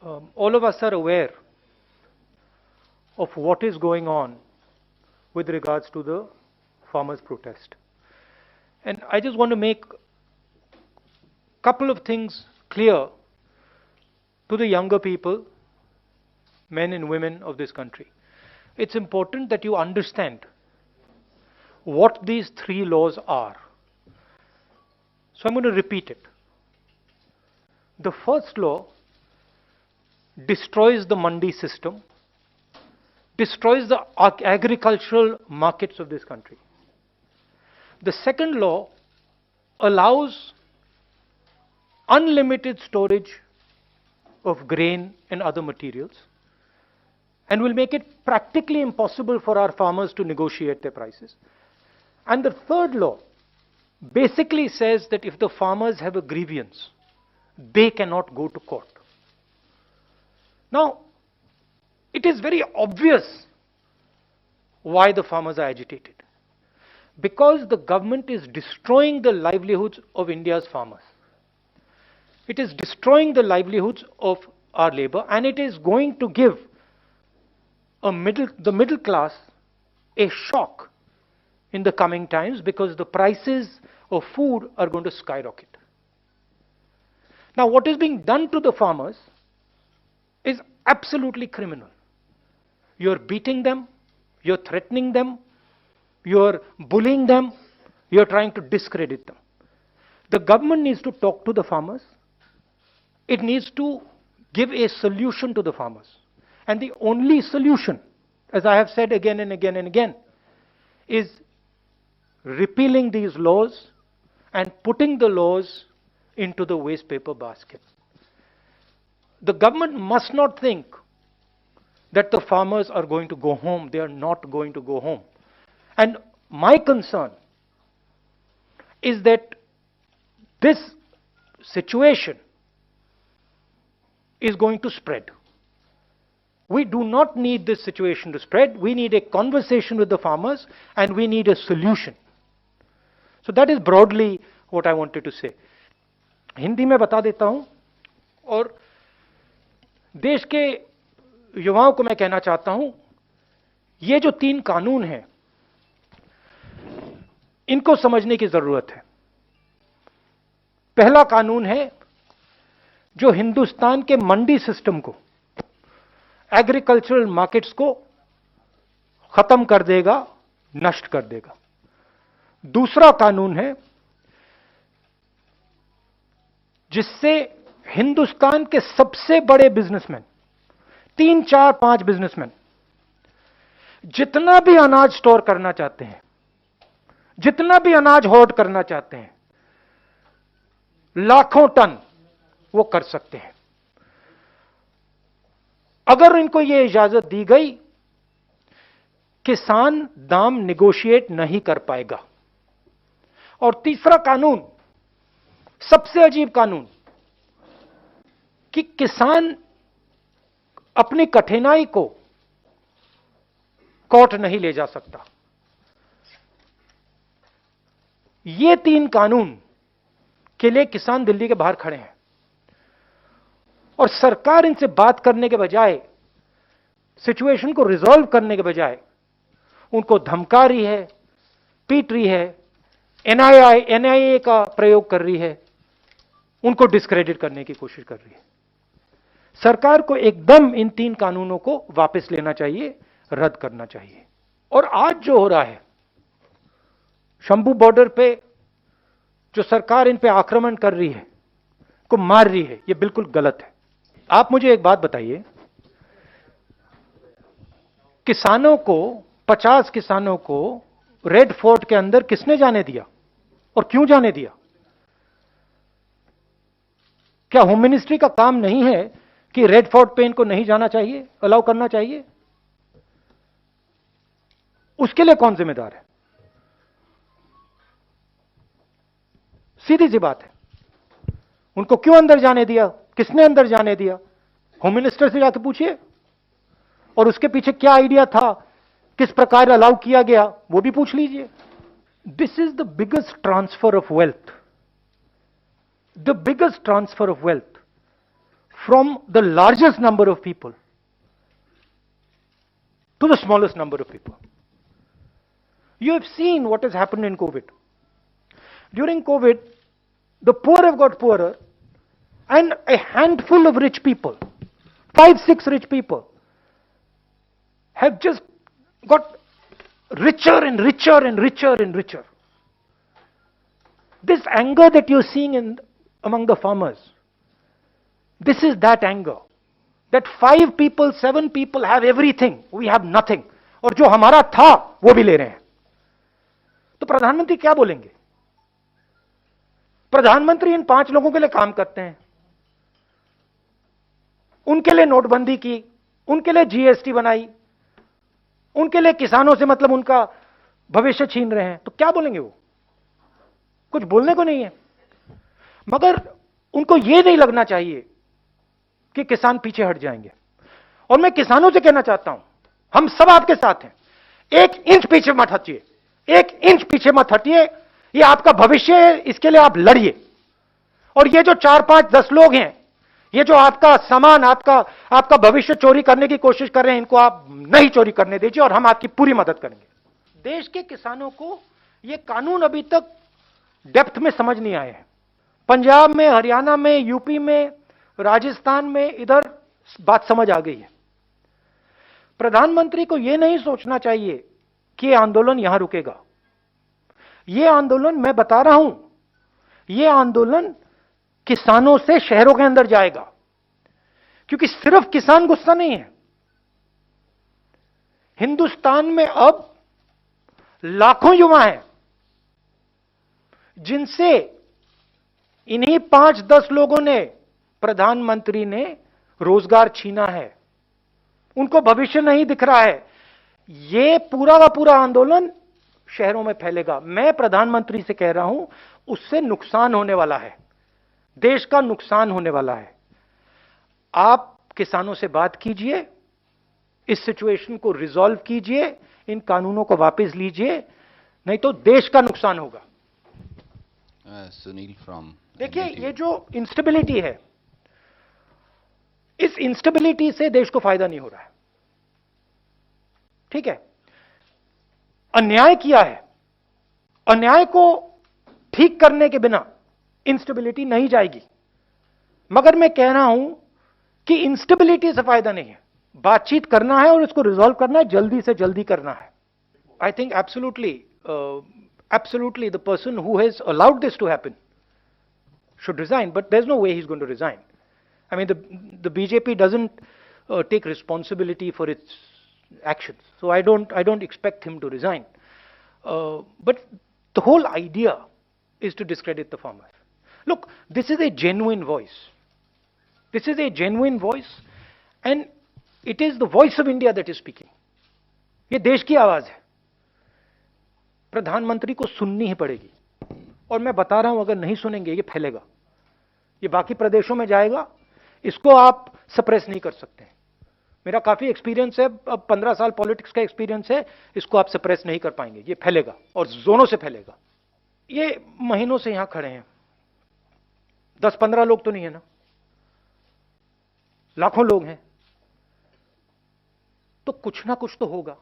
All of us are aware of what is going on with regards to the farmers' protest. And I just want to make a couple of things clear to the younger people, men and women of this country. It's important that you understand what these three laws are. So I'm going to repeat it. The first law destroys the mandi system, destroys the agricultural markets of this country. The second law allows unlimited storage of grain and other materials and will make it practically impossible for our farmers to negotiate their prices. And the third law basically says that if the farmers have a grievance, they cannot go to court. Now, it is very obvious why the farmers are agitated. Because the government is destroying the livelihoods of India's farmers. It is destroying the livelihoods of our labor, and it is going to give the middle class a shock in the coming times because the prices of food are going to skyrocket. Now, what is being done to the farmers is absolutely criminal. You're beating them, you're threatening them, you're bullying them, you're trying to discredit them. The government needs to talk to the farmers. It needs to give a solution to the farmers. And the only solution, as I have said again and again and again, is repealing these laws and putting the laws into the waste paper basket. The government must not think that the farmers are going to go home. They are not going to go home. And my concern is that this situation is going to spread. We do not need this situation to spread. We need a conversation with the farmers and we need a solution. So that is broadly what I wanted to say. Hindi में बता देता हूं और देश के युवाओं को मैं कहना चाहता हूं, ये जो 3 कानून हैं, इनको समझने की जरूरत है। पहला कानून है जो हिंदुस्तान के मंडी सिस्टम को, एग्रीकल्चरल मार्केट्स को खत्म कर देगा, नष्ट कर देगा। दूसरा कानून है जिससे हिंदुस्तान के सबसे बड़े बिजनेसमैन, 3, 4, 5 बिजनेसमैन जितना भी अनाज स्टोर करना चाहते हैं, जितना भी अनाज होर्ड करना चाहते हैं, लाखों टन वो कर सकते हैं। अगर इनको ये इजाजत दी गई, किसान दाम निगोशिएट नहीं कर पाएगा। और तीसरा कानून, सबसे अजीब कानून, कि किसान अपनी कठिनाई को कोर्ट नहीं ले जा सकता। ये 3 कानून के लिए किसान दिल्ली के बाहर खड़े हैं और सरकार इनसे बात करने के बजाय, सिचुएशन को रिजॉल्व करने के बजाय उनको धमका रही है, पीट रही है, एनआईए का प्रयोग कर रही है, उनको डिस्क्रेडिट करने की कोशिश कर रही है। सरकार को एकदम इन 3 कानूनों को वापस लेना चाहिए, रद्द करना चाहिए। और आज जो हो रहा है, शंभू बॉर्डर पे जो सरकार इन पे आक्रमण कर रही है, को मार रही है, ये बिल्कुल गलत है। आप मुझे एक बात बताइए, किसानों को, 50 किसानों को रेड फोर्ट के अंदर किसने जाने दिया और क्यों जाने दिया? क्या होम मिनिस्ट्री का काम नहीं है कि रेड फोर्ट पे इनको नहीं जाना चाहिए, अलाउ करना चाहिए? उसके लिए कौन जिम्मेदार है? सीधी सी बात है। उनको क्यों अंदर जाने दिया? किसने अंदर जाने दिया? होम मिनिस्टर से जाके पूछिए। और उसके पीछे क्या आइडिया था, किस प्रकार अलाउ किया गया, वो भी पूछ लीजिए। This is the biggest transfer of wealth, the biggest transfer of wealth from the largest number of people to the smallest number of people. You have seen what has happened in COVID. During COVID, the poor have got poorer, and a handful of rich people, 5, 6 rich people, have just got richer and richer and richer and richer. This anger that you're seeing among the farmers, this is that anger. That 5 people, 7 people have everything, we have nothing. और जो हमारा था वो भी ले रहे हैं. तो प्रधानमंत्री क्या बोलेंगे? प्रधानमंत्री इन 5 लोगों के लिए काम करते हैं. उनके लिए नोटबंदी की, उनके लिए जीएसटी बनाई, उनके लिए किसानों से मतलब उनका भविष्य छीन रहे हैं. तो क्या बोलेंगे वो? कुछ बोलने को नहीं है. मगर उनको यह नहीं लगना चाहिए कि किसान पीछे हट जाएंगे. और मैं किसानों से कहना चाहता हूं, हम सब आपके साथ हैं. 1 इंच पीछे मत हटिए, 1 इंच पीछे मत हटिए. ये आपका भविष्य है, इसके लिए आप लड़िए. और ये जो 4, 5, 10 लोग हैं, ये जो आपका सामान, आपका भविष्य चोरी करने की कोशिश कर रहे हैं, इनको आप नहीं चोरी करने दीजिए और हम आपकी पूरी मदद करेंगे. देश के किसानों को ये कानून अभी तक डेप्थ में समझ नहीं आए हैं. पंजाब में, हरियाणा में, यूपी में, राजस्थान में इधर बात समझ आ गई है. प्रधानमंत्री को यह नहीं सोचना चाहिए कि यह आंदोलन यहां रुकेगा. यह आंदोलन, मैं बता रहा हूं, यह आंदोलन किसानों से शहरों के अंदर जाएगा. क्योंकि सिर्फ किसान गुस्सा नहीं है. हिंदुस्तान में अब लाखों युवा हैं जिनसे इन्हीं 5-10 लोगों ने, प्रधानमंत्री ने रोजगार छीना है. उनको भविष्य नहीं दिख रहा है. यह पूरा का पूरा आंदोलन शहरों में फैलेगा. मैं प्रधानमंत्री से कह रहा हूं, उससे नुकसान होने वाला है, देश का नुकसान होने वाला है. आप किसानों से बात कीजिए, इस सिचुएशन को रिजॉल्व कीजिए, इन कानूनों को वापस लीजिए, नहीं तो देश का नुकसान होगा. सुनील फ्रॉम, देखिए, ये जो इंस्टेबिलिटी है, इस इंस्टेबिलिटी से देश को फायदा नहीं हो रहा है. ठीक है, अन्याय किया है. अन्याय को ठीक करने के बिना इंस्टेबिलिटी नहीं जाएगी. मगर मैं कह रहा हूं कि इंस्टेबिलिटी से फायदा नहीं है. बातचीत करना है और इसको रिजॉल्व करना है, जल्दी से जल्दी करना है. I think absolutely the person who has allowed this to happen should resign, but there's no way he's going to resign. I mean, the BJP doesn't take responsibility for its actions, so I don't expect him to resign. But the whole idea is to discredit the farmers. Look, this is a genuine voice. This is a genuine voice, and it is the voice of India that is speaking. ये देश की आवाज है. प्रधानमंत्री को सुननी ही पड़ेगी. और मैं बता रहा हूं, अगर नहीं सुनेंगे ये फैलेगा, ये बाकी प्रदेशों में जाएगा. इसको आप सप्रेस नहीं कर सकते. मेरा काफी एक्सपीरियंस है, अब 15 साल पॉलिटिक्स का एक्सपीरियंस है. इसको आप सप्रेस नहीं कर पाएंगे, ये फैलेगा और जोनों से फैलेगा. ये महीनों से यहां खड़े हैं, 10-15 लोग तो नहीं है ना, लाखों लोग हैं. तो कुछ ना कुछ तो होगा,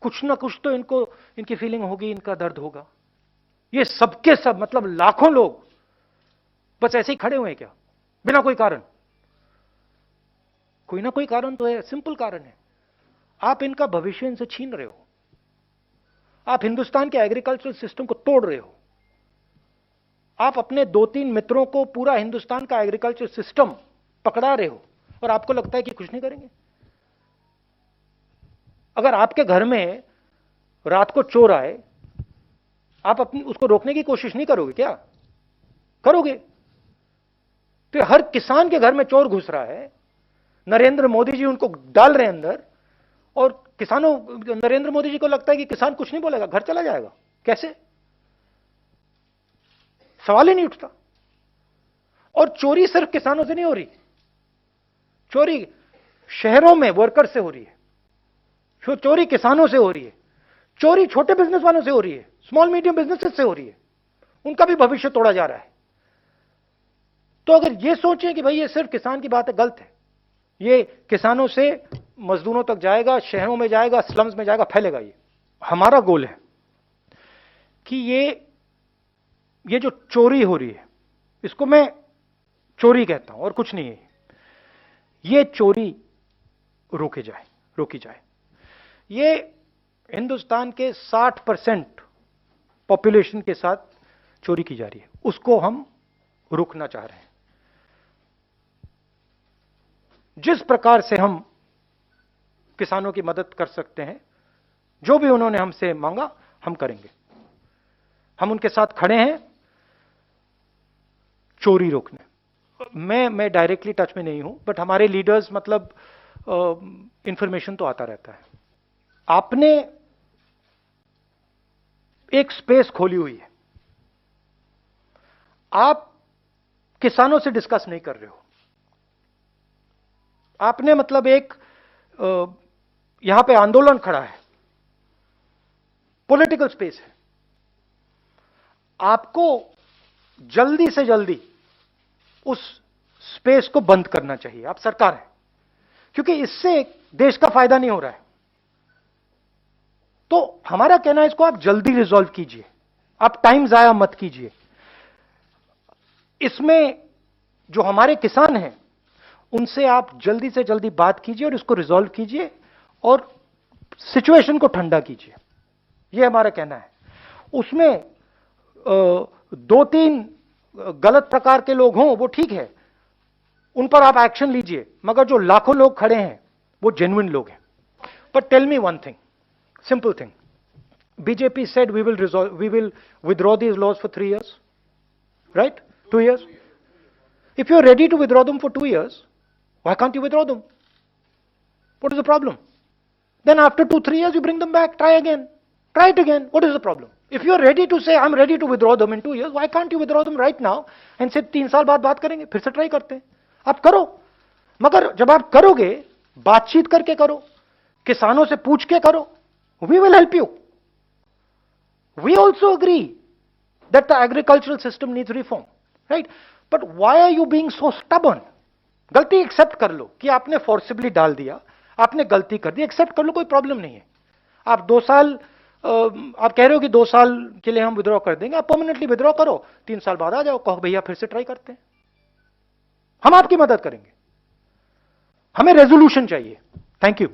कुछ ना कुछ तो इनकी फीलिंग होगी, इनका दर्द होगा. ये सबके सब, मतलब लाखों लोग बस ऐसे ही खड़े हुए हैं क्या, बिना कोई कारण? कोई ना कोई कारण तो है. सिंपल कारण है, आप इनका भविष्य इनसे छीन रहे हो. आप हिंदुस्तान के एग्रीकल्चरल सिस्टम को तोड़ रहे हो. आप अपने 2-3 मित्रों को पूरा हिंदुस्तान का एग्रीकल्चर सिस्टम पकड़ा रहे हो और आपको लगता है कि कुछ नहीं करेंगे. अगर आपके घर में रात को चोर आए, आप उसको रोकने की कोशिश नहीं करोगे क्या? करोगे. तो हर किसान के घर में चोर घुस रहा है, नरेंद्र मोदी जी उनको डाल रहे हैं अंदर, और किसानों, नरेंद्र मोदी जी को लगता है कि किसान कुछ नहीं बोलेगा, घर चला जाएगा. कैसे? सवाल ही नहीं उठता. और चोरी सिर्फ किसानों से नहीं हो रही, चोरी शहरों में वर्कर से हो रही है, चोरी किसानों से हो रही है, चोरी छोटे बिजनेस वालों से हो रही है, स्मॉल मीडियम बिजनेसेस से हो रही है. उनका भी भविष्य तोड़ा जा रहा है. तो अगर ये सोचें कि भाई ये सिर्फ किसान की बात है, गलत है। ये किसानों से मजदूरों तक जाएगा, शहरों में जाएगा, स्लम्स में जाएगा, फैलेगा। ये हमारा गोल है कि ये जो चोरी हो रही है, इसको मैं चोरी कहता हूं और कुछ नहीं है, ये चोरी रोकी जाए। ये हिंदुस्तान के 60% पॉपुलेशन के साथ चोरी की जा रही है, उसको हम रोकना चाह रहे हैं। जिस प्रकार से हम किसानों की मदद कर सकते हैं, जो भी उन्होंने हमसे मांगा, हम करेंगे। हम उनके साथ खड़े हैं चोरी रोकने। मैं डायरेक्टली टच में नहीं हूं, बट हमारे लीडर्स, मतलब इंफॉर्मेशन तो आता रहता है। आपने एक स्पेस खोली हुई है, आप किसानों से डिस्कस नहीं कर रहे हो। आपने मतलब एक यहां पे आंदोलन खड़ा है, पॉलिटिकल स्पेस है। आपको जल्दी से जल्दी उस स्पेस को बंद करना चाहिए। आप सरकार है, क्योंकि इससे देश का फायदा नहीं हो रहा है। तो हमारा कहना है, इसको आप जल्दी रिजॉल्व कीजिए, आप टाइम जाया मत कीजिए। इसमें जो हमारे किसान हैं, उनसे आप जल्दी से जल्दी बात कीजिए और इसको रिजॉल्व कीजिए और सिचुएशन को ठंडा कीजिए। यह हमारा कहना है। उसमें 2-3 गलत प्रकार के लोग हों, वो ठीक है, उन पर आप एक्शन लीजिए, मगर जो लाखों लोग खड़े हैं, वो जेन्युइन लोग हैं। But tell me one thing, simple thing. BJP said we will withdraw these laws for 3 years, right? 2 years. If you're ready to withdraw them for 2 years, why can't you withdraw them? What is the problem? Then after 2-3 years, you bring them back, try again. Try it again. What is the problem? If you're ready to say, I'm ready to withdraw them in 2 years, why can't you withdraw them right now and say 3 साल बाद बात करेंगे, फिर से try करते हैं। आप करो, मगर जब आप करोगे, बातचीत करके करो, किसानों से पूछ के करो। We will help you. We also agree that the agricultural system needs reform, right? But why are you being so stubborn? गलती एक्सेप्ट कर लो कि आपने फोर्सिबली डाल दिया, आपने गलती कर दी, एक्सेप्ट कर लो, कोई प्रॉब्लम नहीं है। आप 2 साल, आप कह रहे हो कि 2 साल के लिए हम विड्रॉ कर देंगे, आप परमानेंटली विड्रॉ करो, 3 साल बाद आ जाओ, कहो भैया फिर से ट्राई करते हैं। हम आपकी मदद करेंगे, हमें रेजोल्यूशन चाहिए। Thank you.